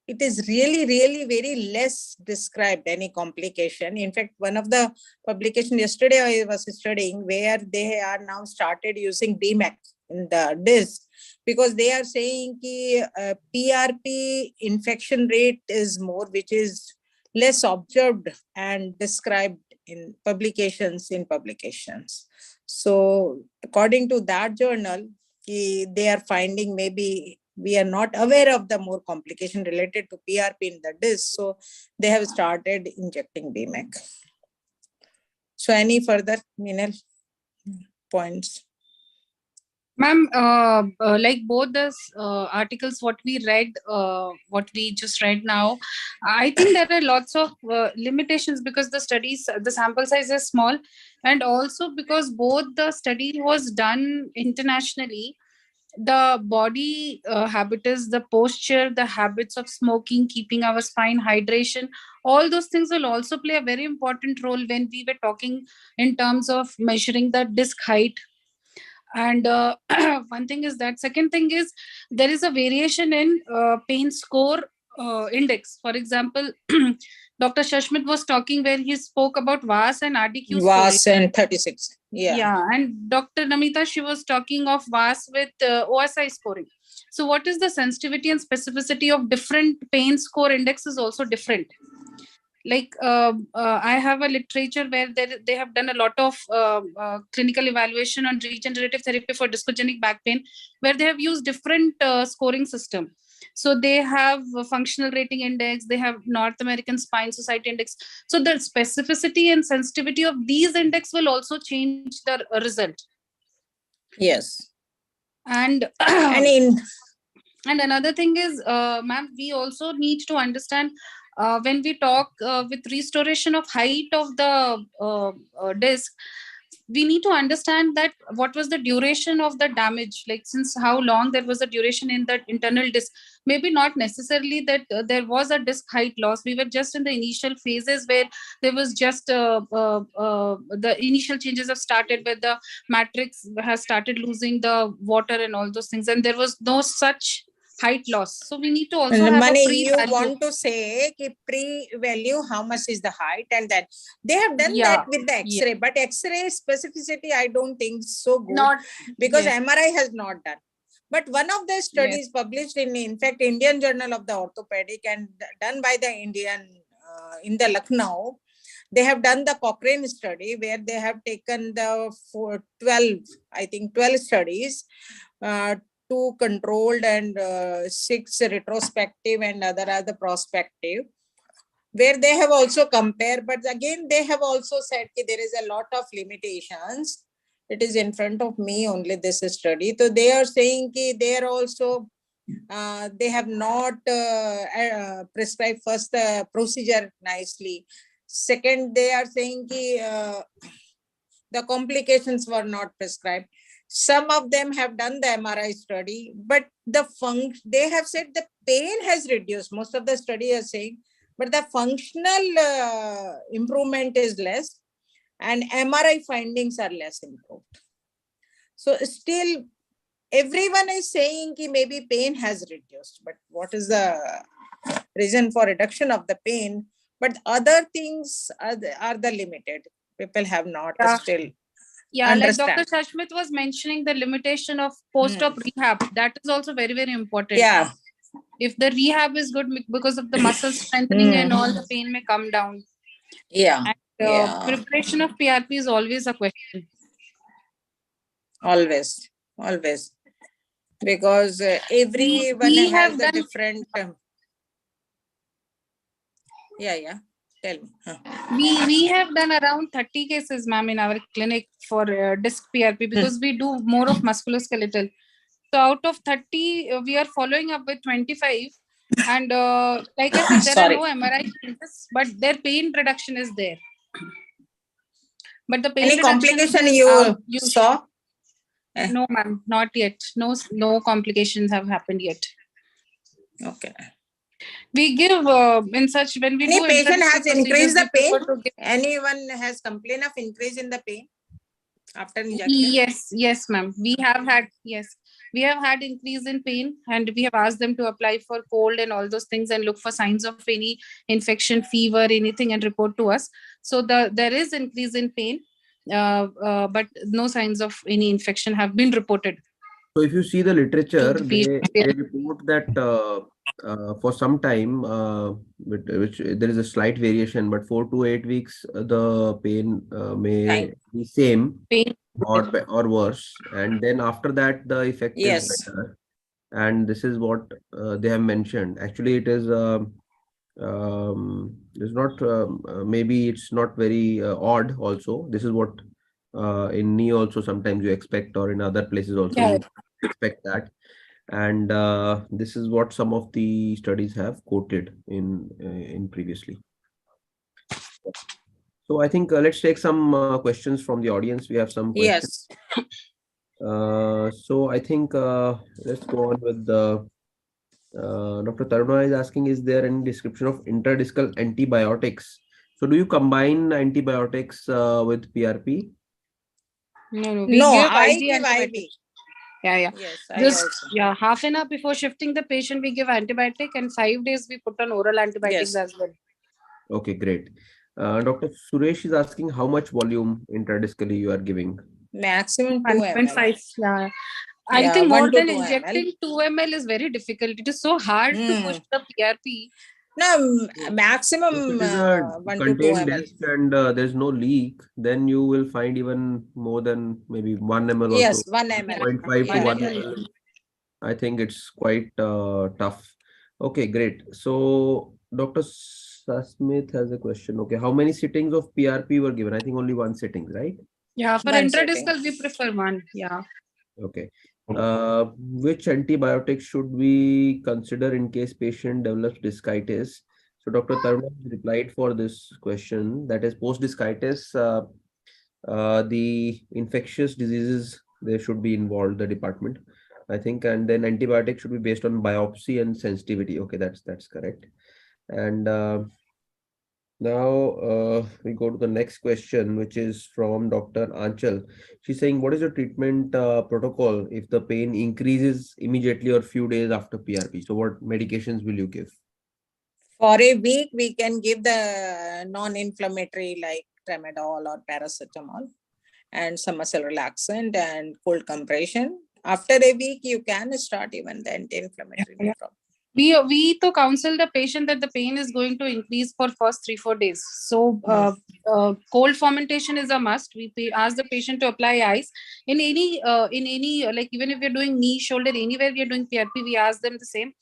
Speaker 2: it is really, really very less described, any complication. In fact, one of the publication yesterday I was studying, where they are now started using BMAC in the disc, because they are saying that PRP infection rate is more, which is less observed and described in publications. So according to that journal, they are finding maybe we are not aware of the more complication related to PRP in the disc. So they have started injecting BMAC. So any further, Minal, points?
Speaker 3: Ma'am, like both the articles, what we read, what we just read now, I think there are lots of limitations, because the studies, the sample size is small, and also because both the study was done internationally. The body habitus, the posture, the habits of smoking, keeping our spine, hydration, all those things will also play a very important role when we were talking in terms of measuring the disc height. And one thing is that. Second thing is, there is a variation in pain score index. For example, Dr. Sasmit was talking where he spoke about VAS and RDQ scoring.
Speaker 2: VAS and 36.
Speaker 3: Yeah, and Dr. Namita, she was talking of VAS with OSI scoring. So what is the sensitivity and specificity of different pain score index is also different. Like I have a literature where they have done a lot of clinical evaluation on regenerative therapy for discogenic back pain, where they have used different scoring system. So they have a functional rating index, they have North American Spine Society index. So the specificity and sensitivity of these index will also change the result.
Speaker 2: Yes.
Speaker 3: And
Speaker 2: and
Speaker 3: another thing is, ma'am, we also need to understand when we talk with restoration of height of the disc, we need to understand that what was the duration of the damage, like since how long there was a duration in the internal disc. Maybe not necessarily that there was a disc height loss. We were just in the initial phases where there was just the initial changes have started, where the matrix has started losing the water and all those things, and there was no such height loss. So we need to also have
Speaker 2: Mani,
Speaker 3: a pre-value.
Speaker 2: you want to say pre-value, how much is the height, and that they have done
Speaker 3: Yeah,
Speaker 2: that with the X-ray, but X-ray specificity, I don't think so good,
Speaker 3: not
Speaker 2: because
Speaker 3: yes.
Speaker 2: MRI has not done. But one of the studies published in fact, Indian Journal of the Orthopedic and done by the Indian in the Lucknow, they have done the Cochrane study, where they have taken the 12 studies, 2 controlled and 6 retrospective, and other are the prospective, where they have also compared. But again, they have also said that there is a lot of limitations It is in front of me only, this study. So they are saying that they are also, they have not prescribed first the procedure nicely. Second, they are saying that the complications were not prescribed. Some of them have done the MRI study, but they have said the pain has reduced. Most of the study are saying, but the functional improvement is less, and MRI findings are less improved. So still, everyone is saying that maybe pain has reduced, but what is the reason for reduction of the pain? But other things are the limited. People have not still.
Speaker 3: Yeah,
Speaker 2: understand.
Speaker 3: like Dr. Sasmit was mentioning the limitation of post-op rehab. That is also very, very important.
Speaker 2: Yeah.
Speaker 3: If the rehab is good because of the muscle strengthening and all, the pain may come down.
Speaker 2: Yeah.
Speaker 3: And preparation of PRP is always a question.
Speaker 2: Always. Because everyone has a different... Yeah. Tell me.
Speaker 3: We have done around 30 cases, ma'am, in our clinic for disc PRP, because we do more of musculoskeletal. So out of 30, we are following up with 25. And like I said, there are no MRI changes, but their pain reduction is there. But the pain
Speaker 2: any complication you saw?
Speaker 3: No, ma'am, not yet. No complications have happened yet.
Speaker 2: Okay.
Speaker 3: We give in such, when we
Speaker 2: any
Speaker 3: do
Speaker 2: patient has increased the pain? Anyone has complained of increase in the pain after injection?
Speaker 3: Yes, ma'am. We have had increase in pain, and we have asked them to apply for cold and all those things and look for signs of any infection, fever, anything, and report to us. So there is increase in pain, but no signs of any infection have been reported.
Speaker 1: So if you see the literature, they report that for some time, which there is a slight variation, but 4 to 8 weeks, the pain may be same or worse, and then after that the effect is better. And this is what they have mentioned. Actually, it is not maybe it's not very odd. Also, this is what in knee also sometimes you expect, or in other places also you expect that. And this is what some of the studies have quoted in previously. So I think let's take some questions from the audience. We have some questions. So I think let's go on with the Dr. Taruna is asking, is there any description of intradiscal antibiotics? So do you combine antibiotics with PRP?
Speaker 3: No,
Speaker 2: I give IV.
Speaker 3: Yeah. Yes, half an hour before shifting the patient, we give antibiotic, and 5 days we put on oral antibiotics as well.
Speaker 1: Okay, great. Dr. Suresh is asking how much volume intradiscally you are giving?
Speaker 2: Maximum 2
Speaker 3: ml. Yeah. I think more than injecting 2 ml is very difficult. It is so hard to push the PRP.
Speaker 2: No, maximum 1 to 2 ml.
Speaker 1: And there's no leak, then you will find even more than maybe 1 ml also.
Speaker 2: Yes, 1 ml.
Speaker 1: 0.5 to 1 ml. I think it's quite tough. Okay, great. So Dr. Sasmit has a question. Okay, how many sittings of PRP were given? I think only 1 sitting, right?
Speaker 3: Yeah, for intradiscal we prefer 1. Yeah.
Speaker 1: Okay. Which antibiotic should we consider in case patient develops discitis? So Dr. Taruna replied for this question, that is post-discitis, the infectious diseases, they should be involved, the department, I think, and then antibiotic should be based on biopsy and sensitivity. Okay, that's correct. And now we go to the next question, which is from Dr. Anchal. She's saying, what is your treatment protocol if the pain increases immediately or few days after PRP? So what medications will you give?
Speaker 2: For a week, we can give the non-inflammatory like tramadol or paracetamol and some muscle relaxant and cold compression. After a week, you can start even the anti-inflammatory. No problem.
Speaker 3: We to counsel the patient that the pain is going to increase for first 3-4 days. So cold fomentation is a must. We ask the patient to apply ice in any like even if we're doing knee, shoulder, anywhere we are doing PRP, we ask them the same.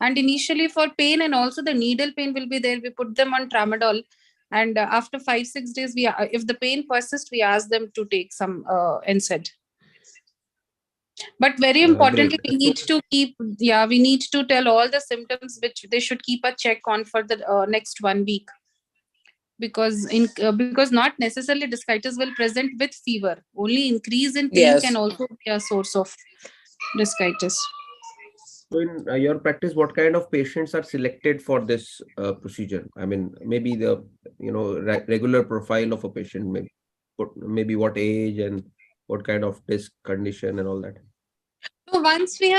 Speaker 3: And initially for pain and also the needle pain will be there, we put them on tramadol. And after 5-6 days, if the pain persists, we ask them to take some NSAID. But very importantly,
Speaker 1: Great.
Speaker 3: we need to we need to tell all the symptoms which they should keep a check on for the next 1 week. Because not necessarily discitis will present with fever. Only increase in pain can also be a source of discitis.
Speaker 1: So in your practice, what kind of patients are selected for this procedure? I mean, maybe the regular profile of a patient, maybe what age and what kind of disc condition and all that.
Speaker 3: So once we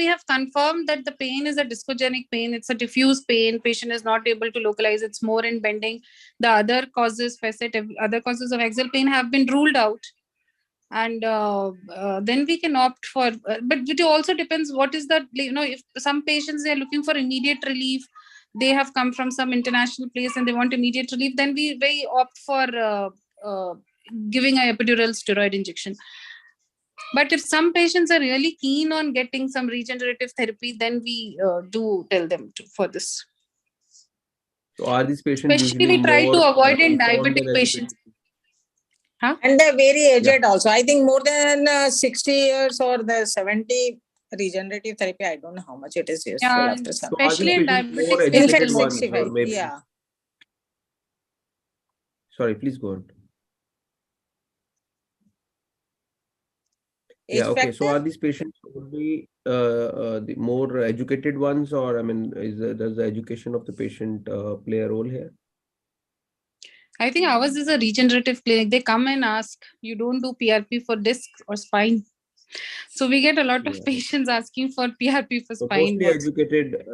Speaker 3: have confirmed that the pain is a discogenic pain, it's a diffuse pain, patient is not able to localize, it's more in bending, the other causes, other causes of axial pain have been ruled out. And then we can opt for, but it also depends what is that, if some patients, they are looking for immediate relief, they have come from some international place and they want immediate relief, then we opt for giving an epidural steroid injection. But if some patients are really keen on getting some regenerative therapy, then we do tell them for this.
Speaker 1: So are these patients
Speaker 3: especially
Speaker 1: usually
Speaker 3: we try
Speaker 1: more
Speaker 3: to avoid in
Speaker 1: informed
Speaker 3: diabetic
Speaker 1: and
Speaker 3: patients?
Speaker 2: Huh? And they're very aged also. I think more than 60 years or the 70 regenerative therapy. I don't know how much it is useful after some.
Speaker 1: So
Speaker 3: Especially in diabetics.
Speaker 1: in fact, 65. Maybe.
Speaker 2: Yeah.
Speaker 1: Sorry, please go on.
Speaker 2: Age
Speaker 1: okay.
Speaker 2: factor?
Speaker 1: So are these patients only the more educated ones, or I mean, does the education of the patient play a role here?
Speaker 3: I think ours is a regenerative clinic. They come and ask, you don't do PRP for disc or spine. So we get a lot of patients asking for PRP for spine.
Speaker 1: Mostly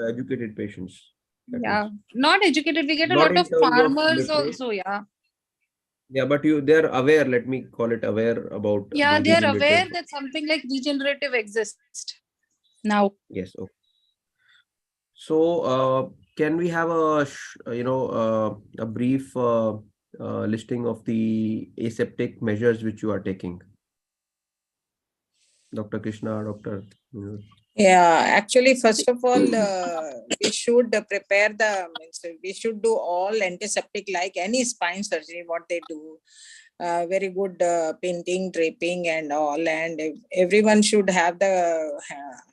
Speaker 1: educated patients.
Speaker 3: Yeah, not educated. We get a lot of farmers also.
Speaker 1: Yeah, but they're aware. Let me call it aware about.
Speaker 3: Yeah, they're aware that something like regenerative exists now.
Speaker 1: Yes. Okay. So, can we have a brief listing of the aseptic measures which you are taking, Dr. Krishna, Dr.
Speaker 2: Yeah, actually, first of all, we should prepare we should do all antiseptic like any spine surgery, what they do. Very good painting, draping and all, and everyone should have the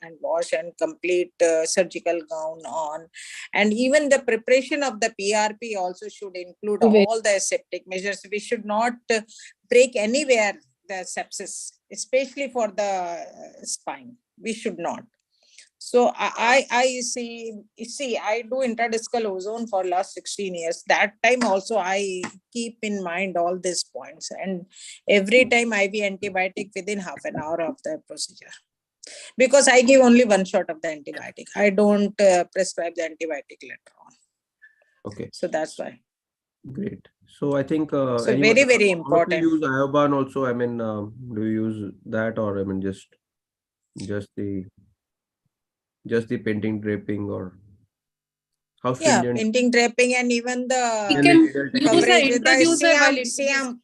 Speaker 2: hand wash and complete surgical gown on, and even the preparation of the PRP also should include all the aseptic measures. We should not break anywhere the sepsis, especially for the spine. We should not. So I see I do intradiscal ozone for last 16 years. That time also I keep in mind all these points, and every time IV antibiotic within half an hour of the procedure, because I give only one shot of the antibiotic. I don't prescribe the antibiotic later on.
Speaker 1: Okay.
Speaker 2: So that's why.
Speaker 1: Great. So I think
Speaker 2: so very important.
Speaker 1: Do you use Ioban also? I mean, do you use that, or I mean just the painting, draping, or how stringent?
Speaker 2: Painting, draping, and even the
Speaker 3: you can use an introducer while
Speaker 2: CM.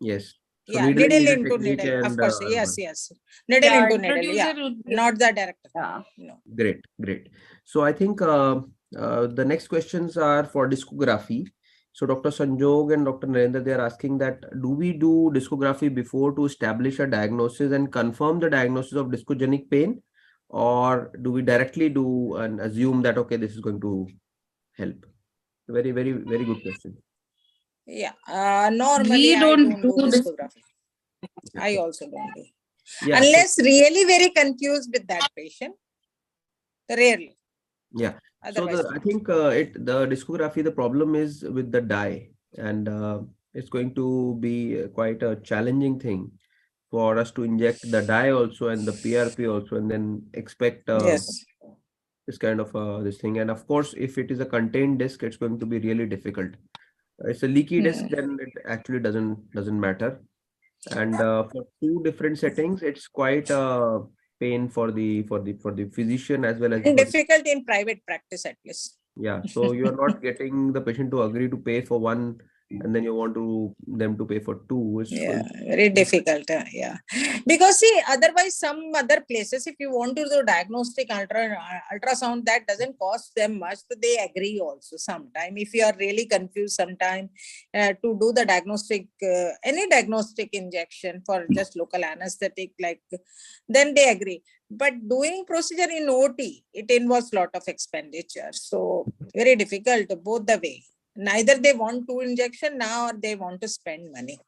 Speaker 1: Yes. So
Speaker 2: needle into needle, and, of course. Yes. Needle into needle. Yeah, not the direct. No.
Speaker 1: Great. So I think the next questions are for discography. So Dr. Sanjog and Dr. Narendra, they are asking that, do we do discography before to establish a diagnosis and confirm the diagnosis of discogenic pain? Or do we directly do and assume that, okay, this is going to help? Very good question.
Speaker 2: Yeah, normally I don't do discography. I also don't do. Yeah, unless really very confused with that patient. Rarely.
Speaker 1: Yeah. Otherwise, so I think the discography, the problem is with the dye, and it's going to be quite a challenging thing for us to inject the dye also and the PRP also, and then expect this kind of this thing. And of course, if it is a contained disc, it's going to be really difficult. It's a leaky disc, then it actually doesn't matter. And for two different settings, it's quite a pain for the physician as well as
Speaker 2: difficult in private practice at least.
Speaker 1: Yeah, so you are not getting the patient to agree to pay for one and then you want them to pay for two. It's
Speaker 2: Yeah, very difficult. Yeah, because see, otherwise some other places, if you want to do diagnostic ultrasound, that doesn't cost them much, so they agree also. Sometime, if you are really confused, sometime to do the diagnostic, any diagnostic injection for just local anesthetic, like, then they agree. But doing procedure in OT, it involves lot of expenditure, so very difficult both the way. Neither they want to injection now, or they want to spend money.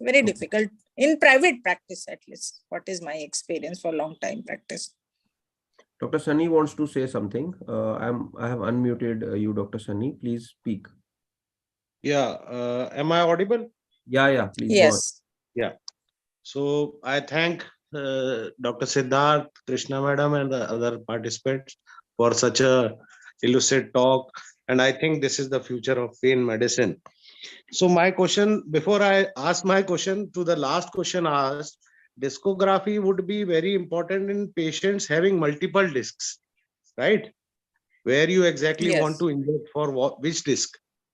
Speaker 2: Very difficult in private practice, at least. What is my experience for long time practice?
Speaker 1: Dr. Sunny wants to say something. I have unmuted you, Dr. Sunny. Please speak.
Speaker 6: Yeah, am I audible?
Speaker 1: Yeah, please go on.
Speaker 2: Yes.
Speaker 6: Yeah. So I thank Dr. Siddharth, Krishna Madam, and the other participants for such a elucid talk. And I think this is the future of pain medicine. So my question, before I ask my question, to the last question asked, discography would be very important in patients having multiple discs, right? Where you exactly want
Speaker 2: Yes.
Speaker 6: to inject for what, which disc?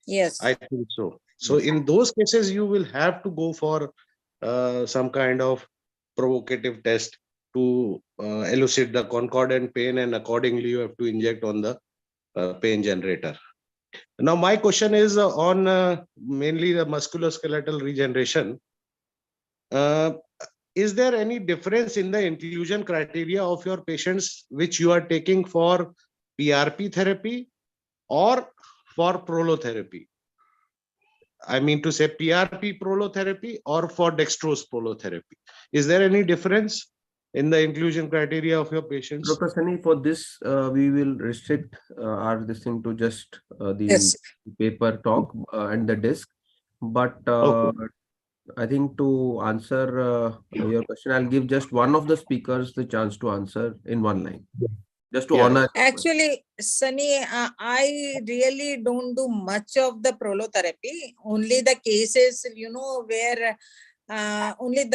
Speaker 2: Yes.
Speaker 6: I think so. So in those cases, you will have to go for some kind of provocative test to elucidate the concordant pain, and accordingly you have to inject on the pain generator. Now my question is on mainly the musculoskeletal regeneration. Is there any difference in the inclusion criteria of your patients which you are taking for PRP therapy or for prolotherapy? I mean to say PRP prolotherapy or for dextrose prolotherapy. Is there any difference in the inclusion criteria of your patients?
Speaker 1: Dr. Sunny, for this, we will restrict this thing to just the
Speaker 2: Yes.
Speaker 1: paper talk and the disc. But
Speaker 6: Okay.
Speaker 1: I think to answer your question, I'll give just one of the speakers the chance to answer in one line, just to
Speaker 6: Yeah.
Speaker 1: honor.
Speaker 2: Actually, Sunny, I really don't do much of the prolotherapy. Only the cases, where only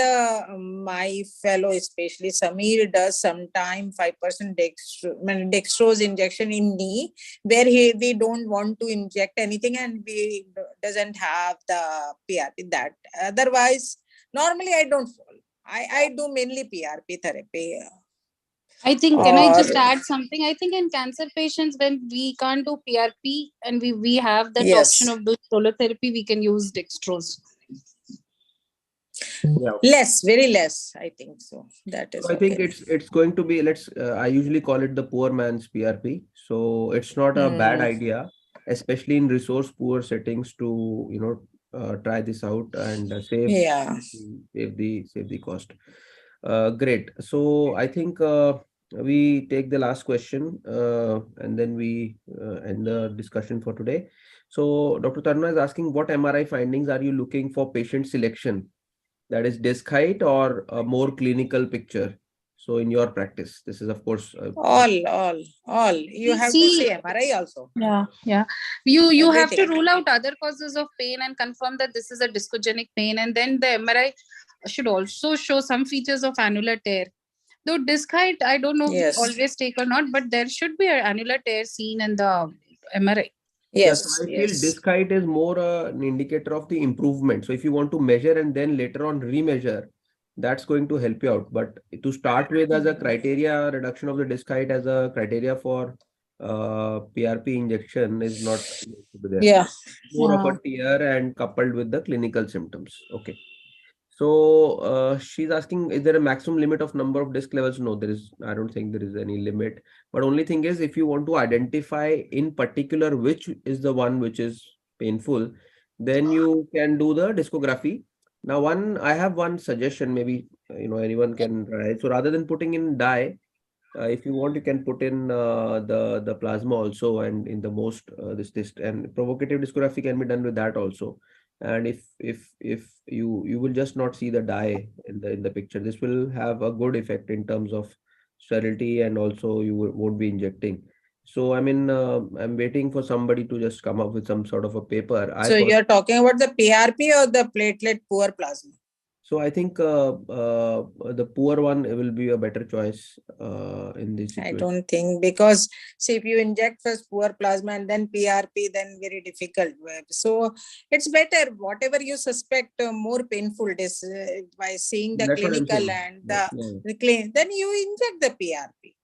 Speaker 2: my fellow, especially Samir, does sometime 5% dextrose injection in knee, where we don't want to inject anything, and we doesn't have the PRP. That otherwise, normally I don't fall. I do mainly PRP therapy.
Speaker 3: I think, can I just
Speaker 2: Or-
Speaker 3: add something? I think in cancer patients, when we can't do PRP and we have that
Speaker 2: Yes.
Speaker 3: option of doing prolotherapy, we can use dextrose.
Speaker 2: Less, very less, I think so. That is
Speaker 1: So I think
Speaker 2: okay.
Speaker 1: it's going to be, I usually call it the poor man's PRP. So it's not a bad idea, especially in resource poor settings, to try this out and save the cost. Great. So I think we take the last question and then we end the discussion for today. So Dr. Taruna is asking, what MRI findings are you looking for patient selection? That is disc height or a more clinical picture? So in your practice, this is of course
Speaker 2: all. You
Speaker 3: We
Speaker 2: have to
Speaker 3: see-
Speaker 2: see MRI also.
Speaker 3: Yeah. You have to
Speaker 2: Everything.
Speaker 3: rule out other causes of pain and confirm that this is a discogenic pain, and then the MRI should also show some features of annular tear. Though disc height, I don't know if
Speaker 2: Yes.
Speaker 3: always take or not, but there should be an annular tear seen in the MRI.
Speaker 1: Yes,
Speaker 2: Yes.
Speaker 1: I feel disc height is more an indicator of the improvement. So if you want to measure and then later on remeasure, that's going to help you out. But to start with, as a criteria, reduction of the disc height as a criteria for PRP injection is not there.
Speaker 2: Yeah.
Speaker 1: More of a tear and coupled with the clinical symptoms. Okay. So she's asking, is there a maximum limit of number of disc levels? No, there is. I don't think there is any limit. But only thing is, if you want to identify in particular which is the one which is painful, then you can do the discography. Now, I have one suggestion. Maybe anyone can try. So rather than putting in dye, if you want, you can put in the plasma also, and in the most this and provocative discography can be done with that also. And if you will just not see the dye in the picture, this will have a good effect in terms of sterility, and also you won't be injecting. So I mean, I'm waiting for somebody to just come up with some sort of a paper.
Speaker 2: So you're talking about the PRP or the platelet poor plasma?
Speaker 1: So I think the poor one will be a better choice in this
Speaker 2: I
Speaker 1: situation.
Speaker 2: don't think, because see, if you inject first poor plasma and then PRP, then very difficult. So it's better, whatever you suspect more painful this by seeing the
Speaker 1: That's what I'm
Speaker 2: clinical
Speaker 1: saying.
Speaker 2: and
Speaker 1: Yeah, yeah.
Speaker 2: the claim, then you inject the PRP.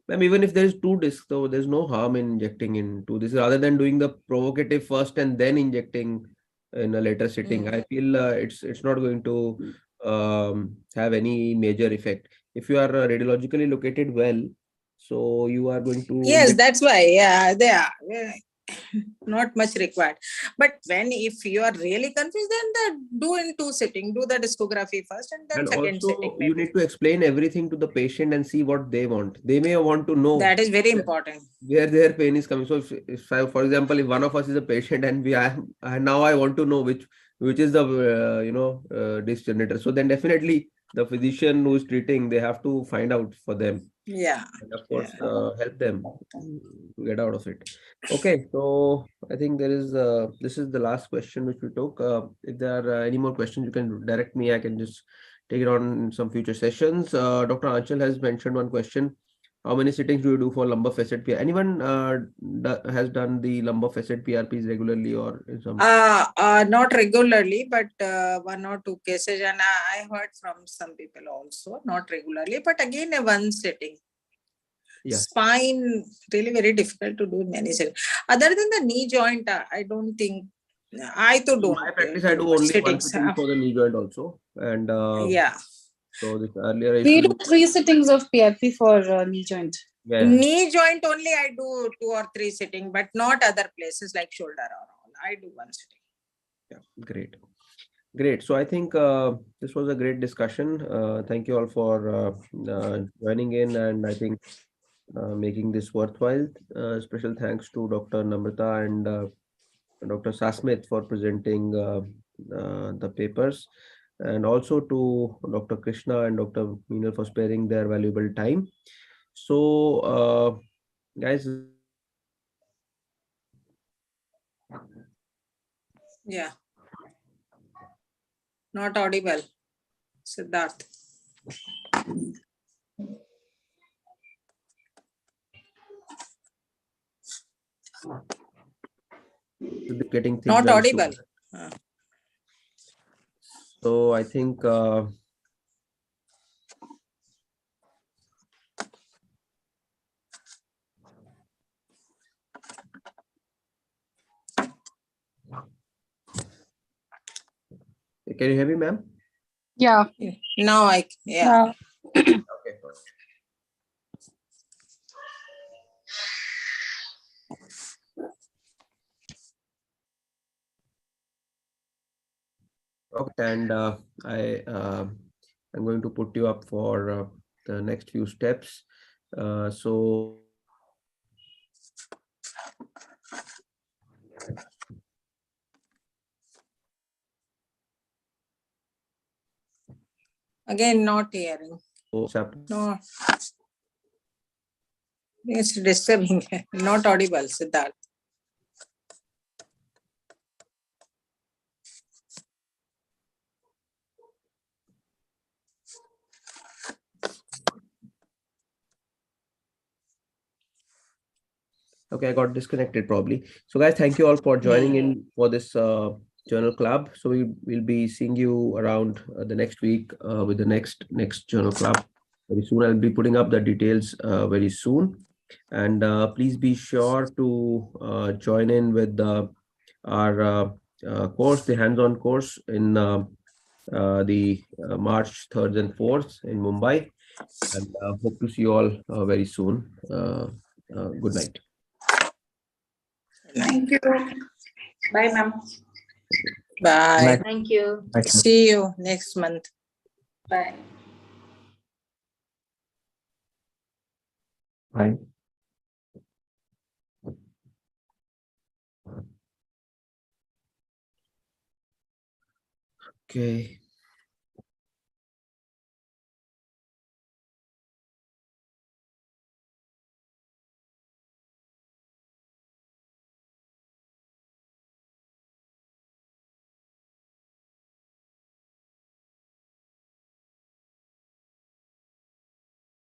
Speaker 1: Ma'am, even if there is two discs, though, there's no harm in injecting in two discs rather than doing the provocative first and then injecting in a later sitting. I feel it's not going to have any major effect. If you are radiologically located well, so you are going to
Speaker 2: Yes,
Speaker 1: inject.
Speaker 2: that's why. Yeah, they are. Not much required. But when if you are really confused, then do in two sitting, do the discography first and then
Speaker 1: And
Speaker 2: second sitting
Speaker 1: also, you
Speaker 2: maybe.
Speaker 1: need to explain everything to the patient and see what they want. They may want to know
Speaker 2: That is very important.
Speaker 1: where their pain is coming. So, if I, for example, if one of us is a patient and now I want to know which is the disc generator. So then definitely the physician who is treating, they have to find out for them.
Speaker 2: Yeah.
Speaker 1: And of course, help them to get out of it. Okay, so I think this is the last question which we took. If there are any more questions, you can direct me. I can just take it on in some future sessions. Dr. Anchal has mentioned one question. How many sittings do you do for lumbar facet PR? Anyone has done the lumbar facet PRPs regularly or in some?
Speaker 2: Not regularly, but one or two cases, and I heard from some people also, not regularly, but again a one sitting.
Speaker 1: Yeah.
Speaker 2: Spine really very difficult to do in many settings. Other than the knee joint, I don't think. I too
Speaker 1: In
Speaker 2: don't.
Speaker 1: my practice, I do only one
Speaker 2: sittings.
Speaker 1: sitting for the knee joint also, and
Speaker 2: Yeah.
Speaker 1: so this earlier I used
Speaker 3: We
Speaker 1: to
Speaker 3: do
Speaker 1: do.
Speaker 3: 3 sittings of PRP for knee joint.
Speaker 1: Yeah.
Speaker 2: Knee joint only I do 2 or 3 sitting, but not other places like shoulder or all. I do one sitting.
Speaker 1: Yeah, great. So I think this was a great discussion. Thank you all for joining in, and I think making this worthwhile. Special thanks to Dr. Namrata and Dr. Sasmit for presenting the papers, and also to Dr. Krishna and Dr. Minal for sparing their valuable time. So, guys.
Speaker 2: Yeah. Not audible. Siddharth.
Speaker 1: Getting things
Speaker 2: Not
Speaker 1: done
Speaker 2: audible.
Speaker 1: soon. So I think can you hear me, ma'am?
Speaker 3: Yeah.
Speaker 2: Now yeah.
Speaker 1: Okay. Okay, and I'm going to put you up for the next few steps. So
Speaker 2: Again, not hearing.
Speaker 1: chapter.
Speaker 2: No. It's disturbing. Not audible, Siddharth.
Speaker 1: Okay, I got disconnected probably. So guys, thank you all for joining in for this journal club. So we will be seeing you around the next week with the next journal club. Very soon I'll be putting up the details very soon. And please be sure to join in with our course, the hands-on course in the March 3rd and 4th in Mumbai. And hope to see you all very soon. Good night.
Speaker 3: Thank you. Bye, ma'am.
Speaker 2: Bye.
Speaker 5: Thank you.
Speaker 2: See you next month.
Speaker 3: Bye.
Speaker 4: Bye.
Speaker 1: Okay.